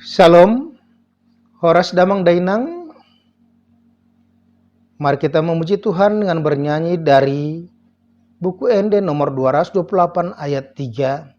Shalom, Horas Damang Dainang. Mari kita memuji Tuhan dengan bernyanyi dari buku Ende nomor 228 ayat 3.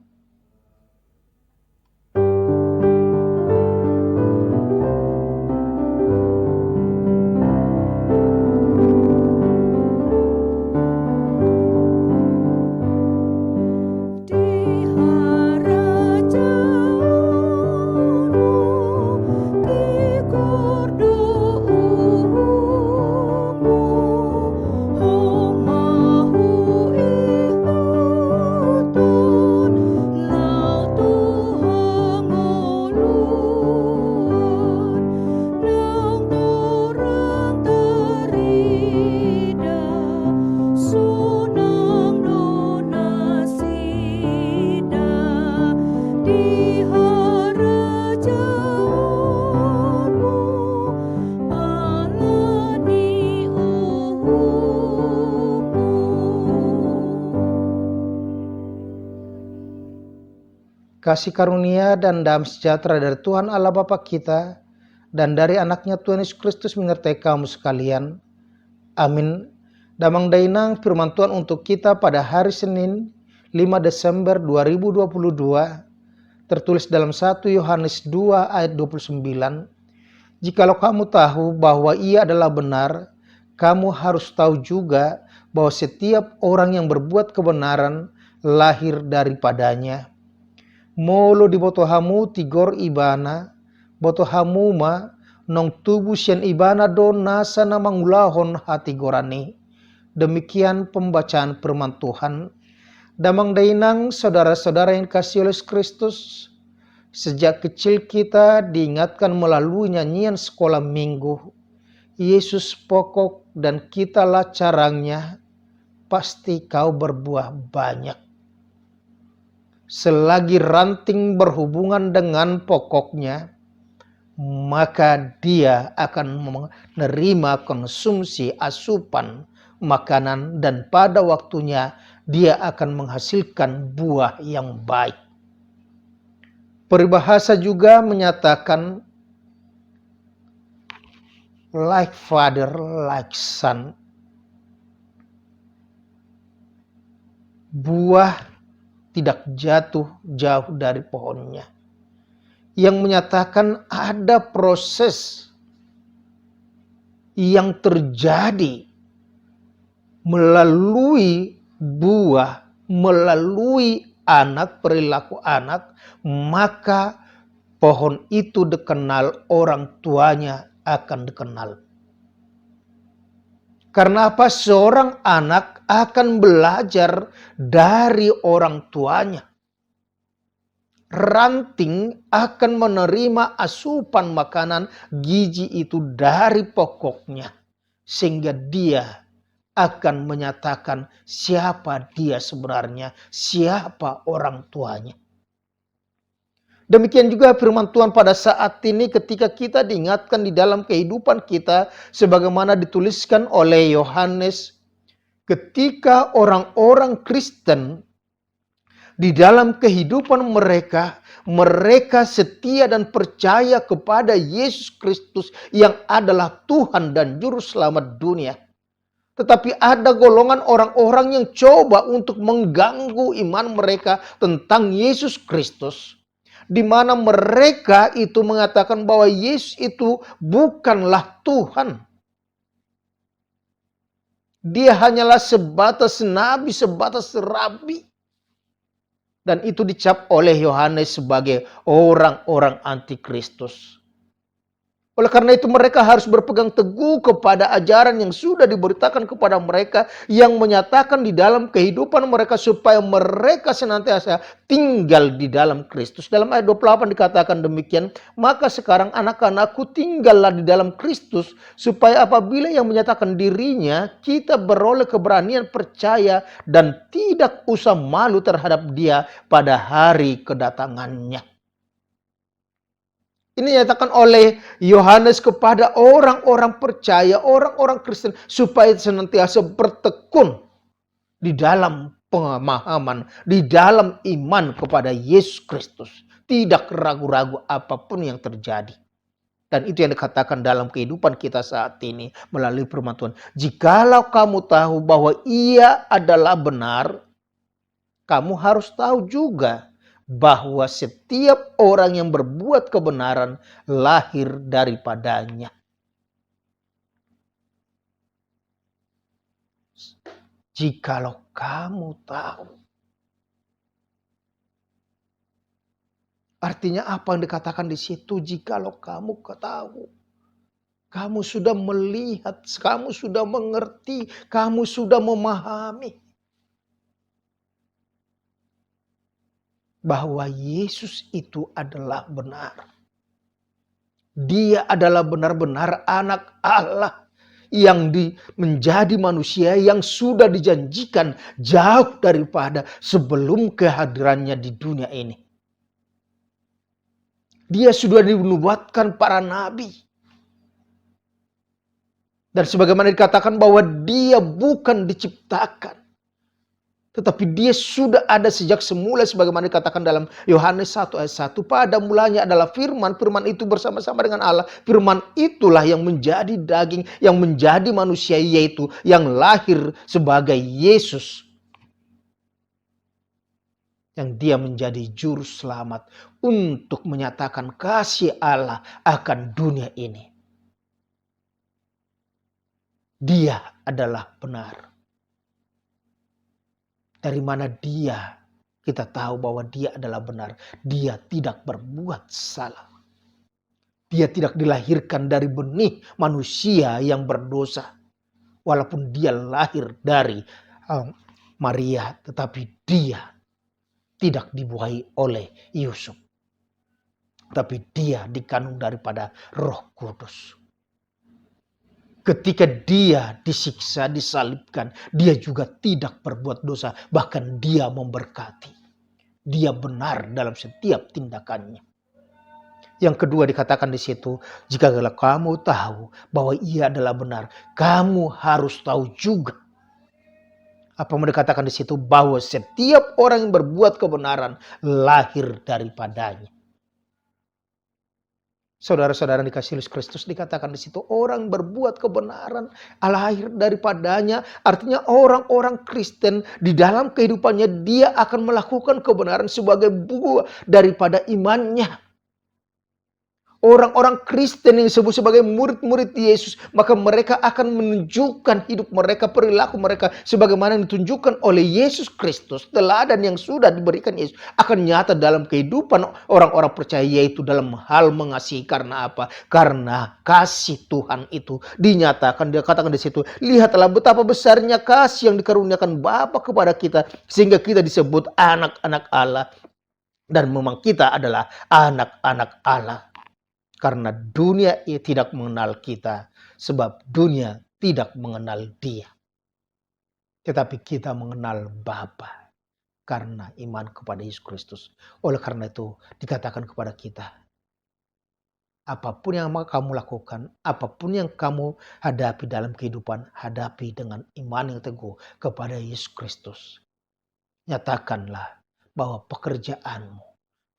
Kasih karunia dan damai sejahtera dari Tuhan Allah Bapa kita dan dari anaknya Tuhan Yesus Kristus menyertai kamu sekalian. Amin. Damang Dainang firman Tuhan untuk kita pada hari Senin 5 Desember 2022 tertulis dalam 1 Yohanes 2 ayat 29. Jikalau kamu tahu bahwa ia adalah benar, kamu harus tahu juga bahwa setiap orang yang berbuat kebenaran lahir daripadanya. Molo di botohamu tigor ibana, botohamu ma nong tubuh sian ibana don nasa na mangulahon hati gorani. Demikian pembacaan firman Tuhan. Damang Dainang, saudara-saudara yang kasih oleh Kristus, sejak kecil kita diingatkan melalui nyanyian sekolah minggu, Yesus pokok dan kitalah carangnya, pasti kau berbuah banyak. Selagi ranting berhubungan dengan pokoknya, maka dia akan menerima konsumsi asupan makanan dan pada waktunya dia akan menghasilkan buah yang baik. Peribahasa juga menyatakan like father, like son. Buah tidak jatuh jauh dari pohonnya. Yang menyatakan ada proses yang terjadi melalui buah, melalui anak, perilaku anak, maka pohon itu dikenal, orang tuanya akan dikenal. Karena apa? Seorang anak akan belajar dari orang tuanya. Ranting akan menerima asupan makanan gizi itu dari pokoknya. Sehingga dia akan menyatakan siapa dia sebenarnya, siapa orang tuanya. Demikian juga firman Tuhan pada saat ini ketika kita diingatkan di dalam kehidupan kita sebagaimana dituliskan oleh Yohanes, ketika orang-orang Kristen di dalam kehidupan mereka setia dan percaya kepada Yesus Kristus yang adalah Tuhan dan Juru Selamat dunia. Tetapi ada golongan orang-orang yang coba untuk mengganggu iman mereka tentang Yesus Kristus. Di mana mereka itu mengatakan bahwa Yesus itu bukanlah Tuhan. Dia hanyalah sebatas nabi, sebatas rabi. Dan itu dicap oleh Yohanes sebagai orang-orang antikristus. Oleh karena itu mereka harus berpegang teguh kepada ajaran yang sudah diberitakan kepada mereka, yang menyatakan di dalam kehidupan mereka supaya mereka senantiasa tinggal di dalam Kristus. Dalam ayat 28 dikatakan demikian, maka sekarang anak-anakku tinggallah di dalam Kristus, supaya apabila yang menyatakan dirinya, kita beroleh keberanian percaya dan tidak usah malu terhadap dia pada hari kedatangannya. Ini dinyatakan oleh Yohanes kepada orang-orang percaya, orang-orang Kristen, supaya senantiasa bertekun di dalam pemahaman, di dalam iman kepada Yesus Kristus. Tidak ragu-ragu apapun yang terjadi. Dan itu yang dikatakan dalam kehidupan kita saat ini melalui firman Tuhan. Jikalau kamu tahu bahwa ia adalah benar, kamu harus tahu juga bahwa setiap orang yang berbuat kebenaran lahir daripadanya. Jikalau kamu tahu. Artinya apa yang dikatakan di situ? Jikalau kamu tahu. Kamu sudah melihat, kamu sudah mengerti, kamu sudah memahami. Bahwa Yesus itu adalah benar. Dia adalah benar-benar anak Allah yang menjadi manusia yang sudah dijanjikan jauh daripada sebelum kehadirannya di dunia ini. Dia sudah dinubuatkan para nabi. Dan sebagaimana dikatakan bahwa dia bukan diciptakan. Tetapi dia sudah ada sejak semula sebagaimana dikatakan dalam Yohanes 1 ayat 1. Pada mulanya adalah firman, firman itu bersama-sama dengan Allah. Firman itulah yang menjadi daging, yang menjadi manusia, yaitu yang lahir sebagai Yesus. Yang dia menjadi juru selamat untuk menyatakan kasih Allah akan dunia ini. Dia adalah benar. Dari mana dia, kita tahu bahwa dia adalah benar. Dia tidak berbuat salah. Dia tidak dilahirkan dari benih manusia yang berdosa. Walaupun dia lahir dari Maria, tetapi dia tidak dibuahi oleh Yusuf. Tapi dia dikandung daripada Roh Kudus. Ketika dia disiksa, disalibkan, dia juga tidak berbuat dosa. Bahkan dia memberkati. Dia benar dalam setiap tindakannya. Yang kedua dikatakan di situ, jika kamu tahu bahwa ia adalah benar, kamu harus tahu juga. Apa yang dikatakan di situ? Bahwa setiap orang yang berbuat kebenaran lahir daripadanya. Saudara-saudara dikasih Yesus Kristus, dikatakan di situ orang berbuat kebenaran lahir daripadanya. Artinya orang-orang Kristen di dalam kehidupannya dia akan melakukan kebenaran sebagai buah daripada imannya. Orang-orang Kristen yang disebut sebagai murid-murid Yesus, maka mereka akan menunjukkan hidup mereka, perilaku mereka sebagaimana yang ditunjukkan oleh Yesus Kristus. Teladan yang sudah diberikan Yesus akan nyata dalam kehidupan orang-orang percaya, yaitu dalam hal mengasihi. Karena apa? Karena kasih Tuhan itu dinyatakan, dikatakan di situ, lihatlah betapa besarnya kasih yang dikaruniakan Bapa kepada kita sehingga kita disebut anak-anak Allah. Dan memang kita adalah anak-anak Allah. Karena dunia tidak mengenal kita. Sebab dunia tidak mengenal dia. Tetapi kita mengenal Bapa. Karena iman kepada Yesus Kristus. Oleh karena itu dikatakan kepada kita. Apapun yang kamu lakukan. Apapun yang kamu hadapi dalam kehidupan. Hadapi dengan iman yang teguh kepada Yesus Kristus. Nyatakanlah bahwa pekerjaanmu,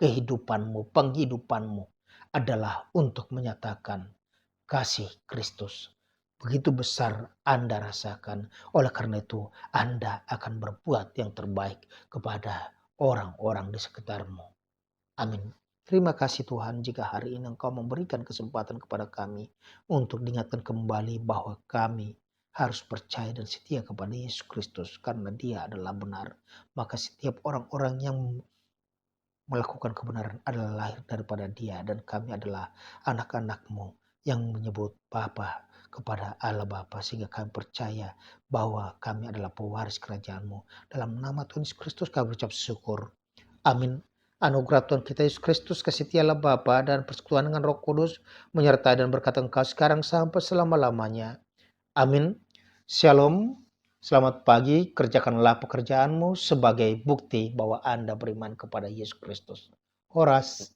kehidupanmu, penghidupanmu adalah untuk menyatakan kasih Kristus. Begitu besar Anda rasakan. Oleh karena itu Anda akan berbuat yang terbaik kepada orang-orang di sekitarmu. Amin. Terima kasih Tuhan jika hari ini Engkau memberikan kesempatan kepada kami untuk diingatkan kembali bahwa kami harus percaya dan setia kepada Yesus Kristus karena Dia adalah benar. Maka setiap orang-orang yang melakukan kebenaran adalah lahir daripada Dia, dan kami adalah anak-anak-Mu yang menyebut Bapa kepada Allah Bapa, sehingga kami percaya bahwa kami adalah pewaris kerajaan-Mu. Dalam nama Tuhan Yesus Kristus kami ucap syukur. Amin. Anugerah Tuhan kita Yesus Kristus, kasih Allah Bapa dan persekutuan dengan Roh Kudus menyertai dan berkata Engkau sekarang sampai selama-lamanya. Amin. Shalom. Selamat pagi, kerjakanlah pekerjaanmu sebagai bukti bahwa Anda beriman kepada Yesus Kristus. Horas.